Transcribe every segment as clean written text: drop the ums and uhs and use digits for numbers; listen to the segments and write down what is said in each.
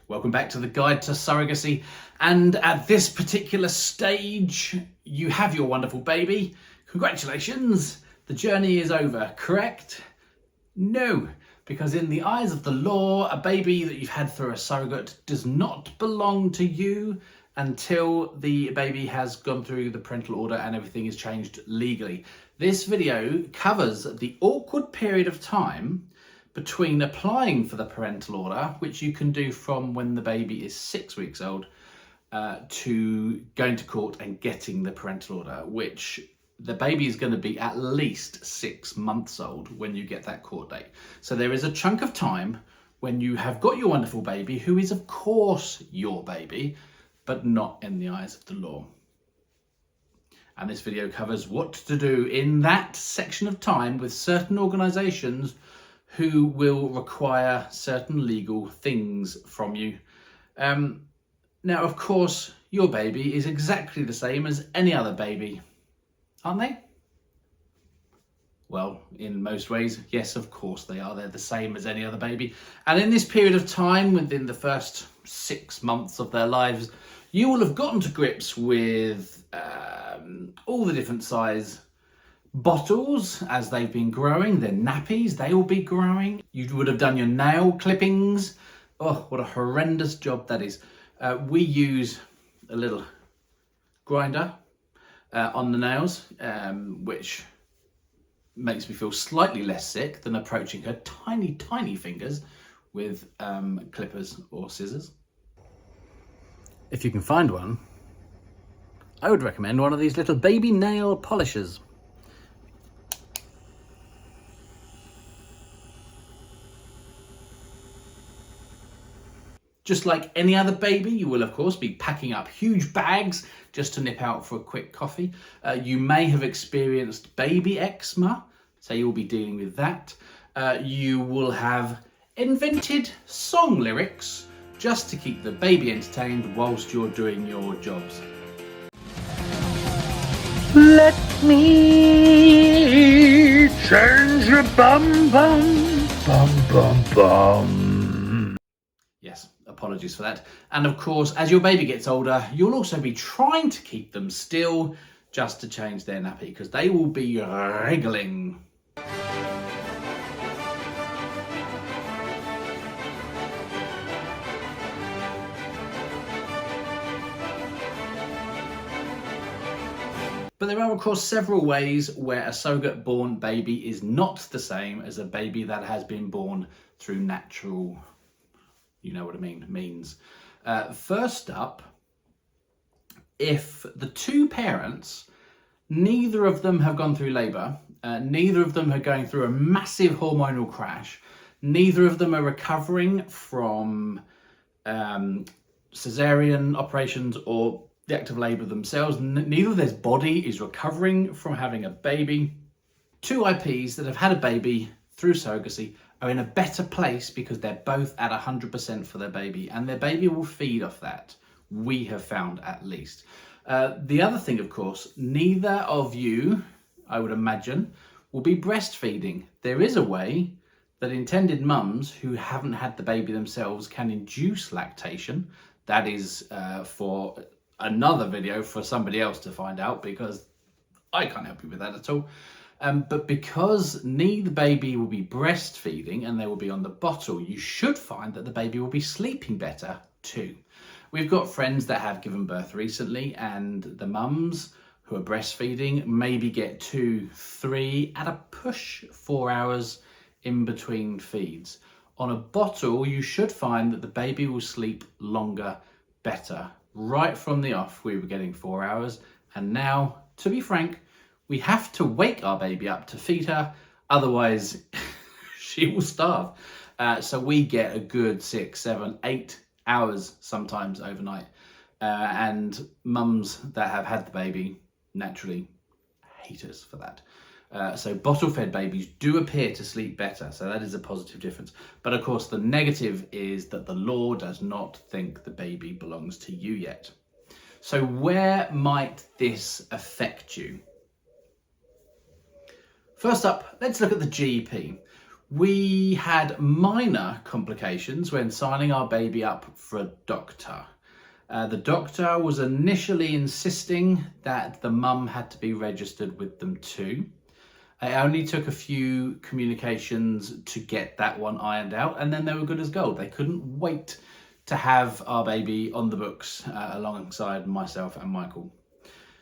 Welcome back to the Guide to Surrogacy. And at this particular stage, you have your wonderful baby. Congratulations, the journey is over, correct? No, because in the eyes of the law, a baby that you've had through a surrogate does not belong to you until the baby has gone through the parental order and everything is changed legally. This video covers the awkward period of time between applying for the parental order, which you can do from when the baby is 6 weeks old, to going to court and getting the parental order, which the baby is going to be at least 6 months old when you get that court date. So there is a chunk of time when you have got your wonderful baby, who is of course your baby, but not in the eyes of the law. And this video covers what to do in that section of time with certain organisations who will require certain legal things from you. Now, of course, your baby is exactly the same as any other baby, aren't they? Well, in most ways, yes, of course they are. They're the same as any other baby. And in this period of time, within the first 6 months of their lives, you will have gotten to grips with all the different size bottles as they've been growing. Their nappies, they will be growing. You would have done your nail clippings. Oh, what a horrendous job that is. We use a little grinder on the nails, which makes me feel slightly less sick than approaching her tiny fingers with clippers or scissors. If you can find one, I would recommend one of these little baby nail polishers. Just like any other baby, you will of course be packing up huge bags just to nip out for a quick coffee. You may have experienced baby eczema, so you'll be dealing with that. You will have invented song lyrics just to keep the baby entertained whilst you're doing your jobs. Let me change the bum bum bum bum bum. Yes, apologies for that. And of course, as your baby gets older, you'll also be trying to keep them still just to change their nappy, because they will be wriggling. But there are, of course, several ways where a surrogate-born baby is not the same as a baby that has been born through natural, you know what I mean, means. First up, if the two parents, neither of them have gone through labour, neither of them are going through a massive hormonal crash, neither of them are recovering from cesarean operations or the active labour themselves, neither of their body is recovering from having a baby, two IPs that have had a baby through surrogacy are in a better place because they're both at 100% for their baby, and their baby will feed off that, we have found at least. The other thing, of course, neither of you, I would imagine, will be breastfeeding. There is a way that intended mums who haven't had the baby themselves can induce lactation. That is for another video for somebody else to find out, because I can't help you with that at all. But because neither baby will be breastfeeding and they will be on the bottle, you should find that the baby will be sleeping better too. We've got friends that have given birth recently, and the mums who are breastfeeding maybe get 2, 3, at a push 4 hours in between feeds. On a bottle, you should find that the baby will sleep longer, better. Right from the off, we were getting 4 hours, and now, to be frank, we have to wake our baby up to feed her, otherwise she will starve. So we get a good 6, 7, 8 hours sometimes overnight. And mums that have had the baby naturally hate us for that. So bottle-fed babies do appear to sleep better, so that is a positive difference. But of course, the negative is that the law does not think the baby belongs to you yet. So where might this affect you? First up, let's look at the GP. We had minor complications when signing our baby up for a doctor. The doctor was initially insisting that the mum had to be registered with them too. It only took a few communications to get that one ironed out, and then they were good as gold. They couldn't wait to have our baby on the books alongside myself and Michael.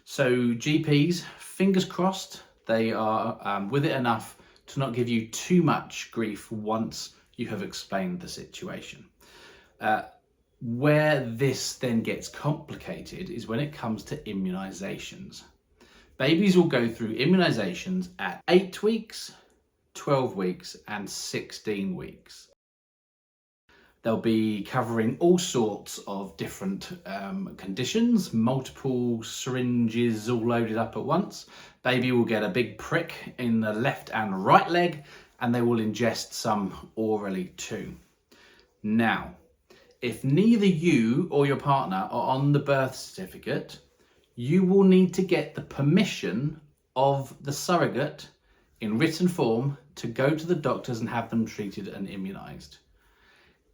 So GPs, fingers crossed, they are with it enough to not give you too much grief once you have explained the situation. Where this then gets complicated is when it comes to immunisations. Babies will go through immunisations at 8 weeks, 12 weeks and 16 weeks. They'll be covering all sorts of different conditions, multiple syringes all loaded up at once. Baby will get a big prick in the left and right leg, and they will ingest some orally too. Now, if neither you or your partner are on the birth certificate, you will need to get the permission of the surrogate in written form to go to the doctors and have them treated and immunised.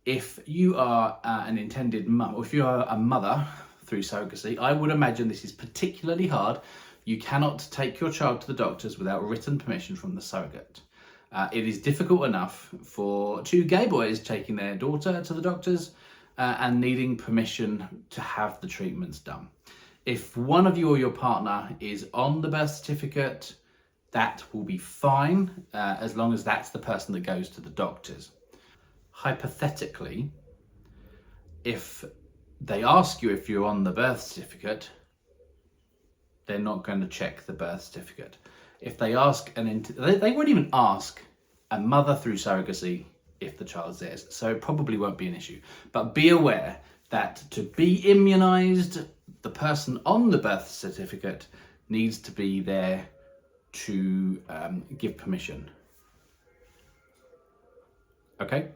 If you are an intended mum, or if you are a mother through surrogacy, I would imagine this is particularly hard. You cannot take your child to the doctors without written permission from the surrogate. It is difficult enough for two gay boys taking their daughter to the doctors and needing permission to have the treatments done. If one of you or your partner is on the birth certificate, that will be fine, as long as that's the person that goes to the doctors. Hypothetically, if they ask you if you're on the birth certificate, they're not going to check the birth certificate. If they ask they won't even ask a mother through surrogacy if the child's theirs, so it probably won't be an issue. But be aware that to be immunised, the person on the birth certificate needs to be there to give permission. Okay?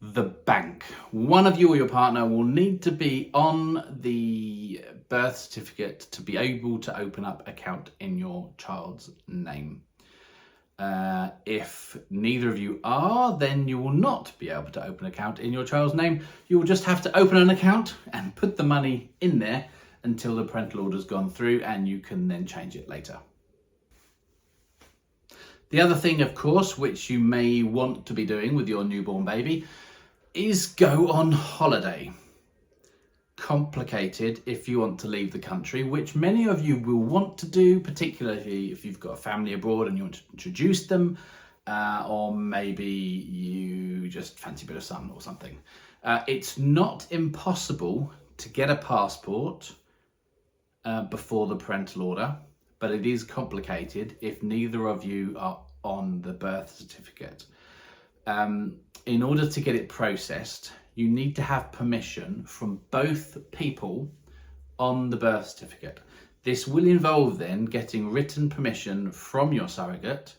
The bank. One of you or your partner will need to be on the birth certificate to be able to open up an account in your child's name. If neither of you are, then you will not be able to open an account in your child's name. You will just have to open an account and put the money in there until the parental order's gone through, and you can then change it later. The other thing, of course, which you may want to be doing with your newborn baby is go on holiday. Complicated if you want to leave the country, which many of you will want to do, particularly if you've got a family abroad and you want to introduce them, or maybe you just fancy a bit of sun or something. It's not impossible to get a passport before the parental order, but it is complicated if neither of you are on the birth certificate. In order to get it processed, you need to have permission from both people on the birth certificate. This will involve then getting written permission from your surrogate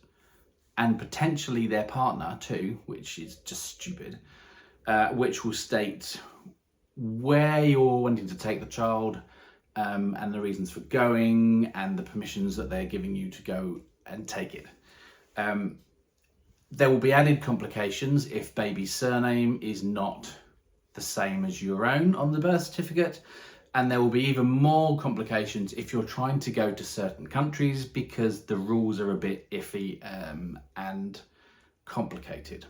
and potentially their partner too, which is just stupid, which will state where you're wanting to take the child, and the reasons for going and the permissions that they're giving you to go and take it. There will be added complications if baby's surname is not the same as your own on the birth certificate, and there will be even more complications if you're trying to go to certain countries because the rules are a bit iffy and complicated.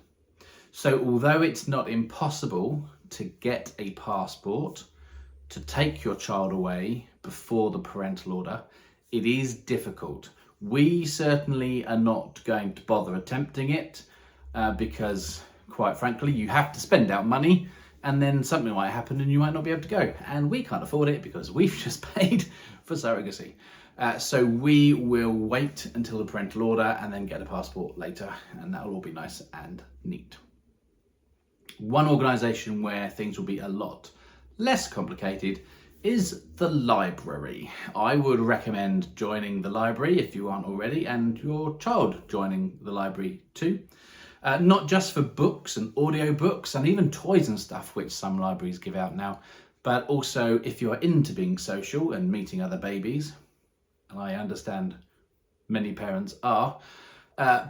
So although it's not impossible to get a passport to take your child away before the parental order, it is difficult. We certainly are not going to bother attempting it because, quite frankly, you have to spend out money and then something might happen and you might not be able to go. And we can't afford it because we've just paid for surrogacy. So we will wait until the parental order and then get a passport later, and that will all be nice and neat. One organisation where things will be a lot less complicated is the library. I would recommend joining the library if you aren't already, and your child joining the library too. Not just for books and audio books and even toys and stuff, which some libraries give out now, but also if you're into being social and meeting other babies, and I understand many parents are,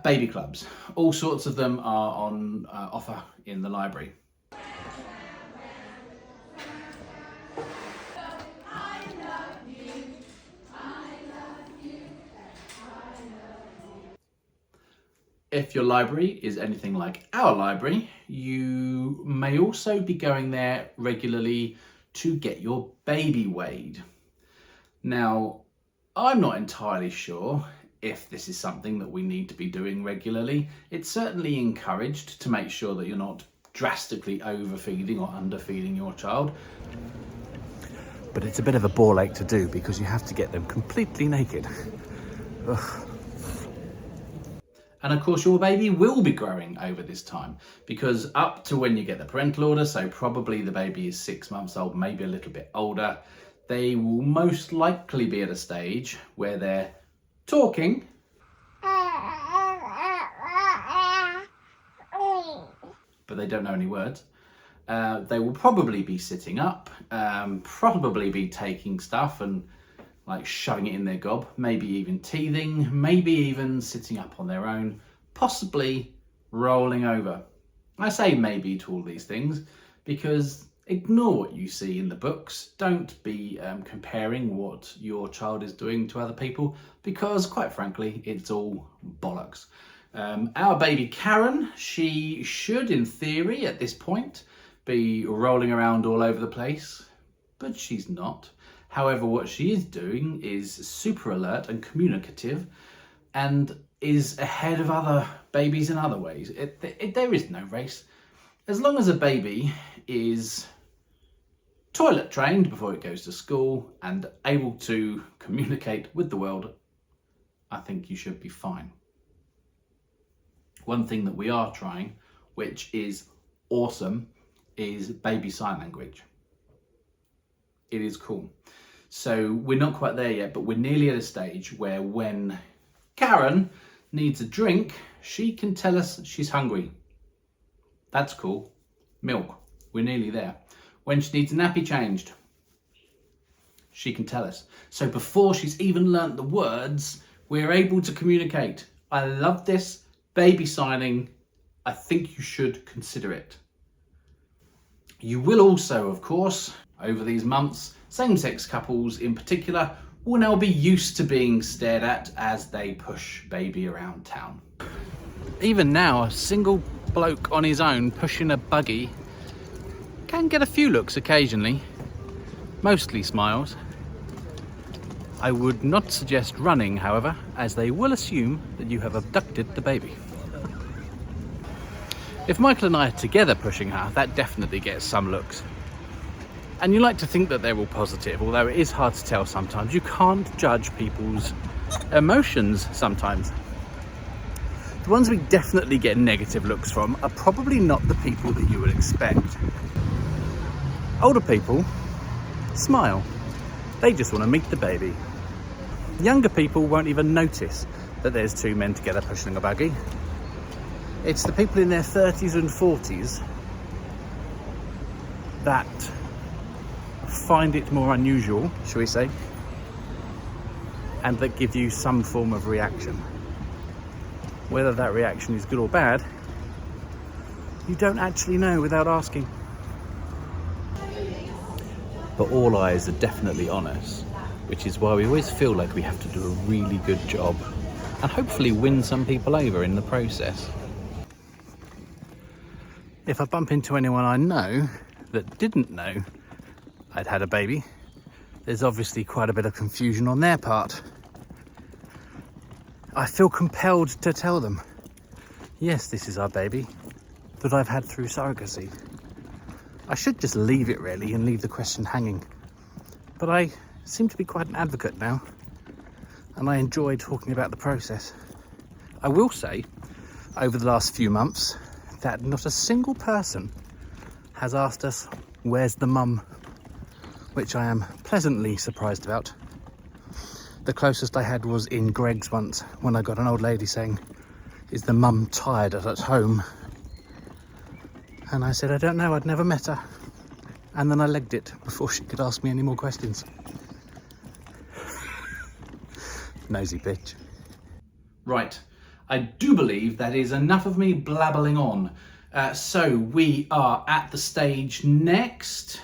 Baby clubs. All sorts of them are on offer in the library. If your library is anything like our library, you may also be going there regularly to get your baby weighed. Now, I'm not entirely sure if this is something that we need to be doing regularly. It's certainly encouraged to make sure that you're not drastically overfeeding or underfeeding your child. But it's a bit of a ball ache to do because you have to get them completely naked. Ugh. And of course your baby will be growing over this time, because up to when you get the parental order, so probably the baby is 6 months old, maybe a little bit older, they will most likely be at a stage where they're talking, but they don't know any words. They will probably be sitting up, probably be taking stuff and like shoving it in their gob, maybe even teething, maybe even sitting up on their own, possibly rolling over. I say maybe to all these things because ignore what you see in the books. Don't be comparing what your child is doing to other people, because quite frankly, it's all bollocks. Our baby Karen, she should in theory at this point be rolling around all over the place, but she's not. However, what she is doing is super alert and communicative and is ahead of other babies in other ways. There is no race. As long as a baby is toilet trained before it goes to school and able to communicate with the world, I think you should be fine. One thing that we are trying, which is awesome, is baby sign language. It is cool. So we're not quite there yet, but we're nearly at a stage where when Karen needs a drink, she can tell us she's hungry. That's cool. Milk. We're nearly there. When she needs a nappy changed, she can tell us. So before she's even learnt the words, we're able to communicate. I love this. Baby signing. I think you should consider it. You will also, of course, over these months, same-sex couples in particular will now be used to being stared at as they push baby around town. Even now, a single bloke on his own pushing a buggy can get a few looks occasionally, mostly smiles. I would not suggest running, however, as they will assume that you have abducted the baby. If Michael and I are together pushing her, that definitely gets some looks. And you like to think that they're all positive, although it is hard to tell sometimes. You can't judge people's emotions sometimes. The ones we definitely get negative looks from are probably not the people that you would expect. Older people smile. They just want to meet the baby. Younger people won't even notice that there's two men together pushing a buggy. It's the people in their 30s and 40s that find it more unusual, shall we say, and that give you some form of reaction. Whether that reaction is good or bad, you don't actually know without asking. But all eyes are definitely on us, which is why we always feel like we have to do a really good job and hopefully win some people over in the process. If I bump into anyone I know that didn't know I'd had a baby, there's obviously quite a bit of confusion on their part. I feel compelled to tell them, yes, this is our baby that I've had through surrogacy. I should just leave it really and leave the question hanging. But I seem to be quite an advocate now, and I enjoy talking about the process. I will say, over the last few months, that not a single person has asked us, where's the mum? Which I am pleasantly surprised about. The closest I had was in Greg's once, when I got an old lady saying, is the mum tired at home? And I said, I don't know, I'd never met her. And then I legged it before she could ask me any more questions. Nosy bitch. Right, I do believe that is enough of me blabbling on. So we are at the stage next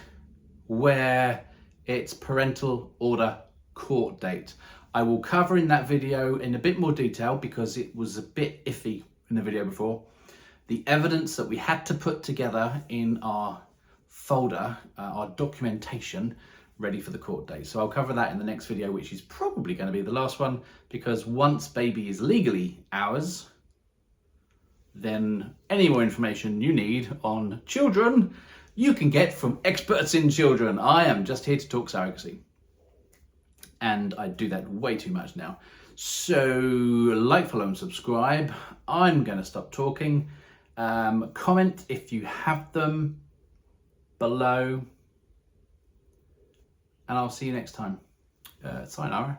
where it's parental order court date. I will cover in that video in a bit more detail because it was a bit iffy in the video before. The evidence that we had to put together in our folder, our documentation, ready for the court date. So I'll cover that in the next video, which is probably going to be the last one, because once baby is legally ours, then any more information you need on children, you can get from experts in children. I am just here to talk surrogacy. And I do that way too much now. So like, follow and subscribe. I'm going to stop talking. Comment if you have them below. And I'll see you next time. Sayonara.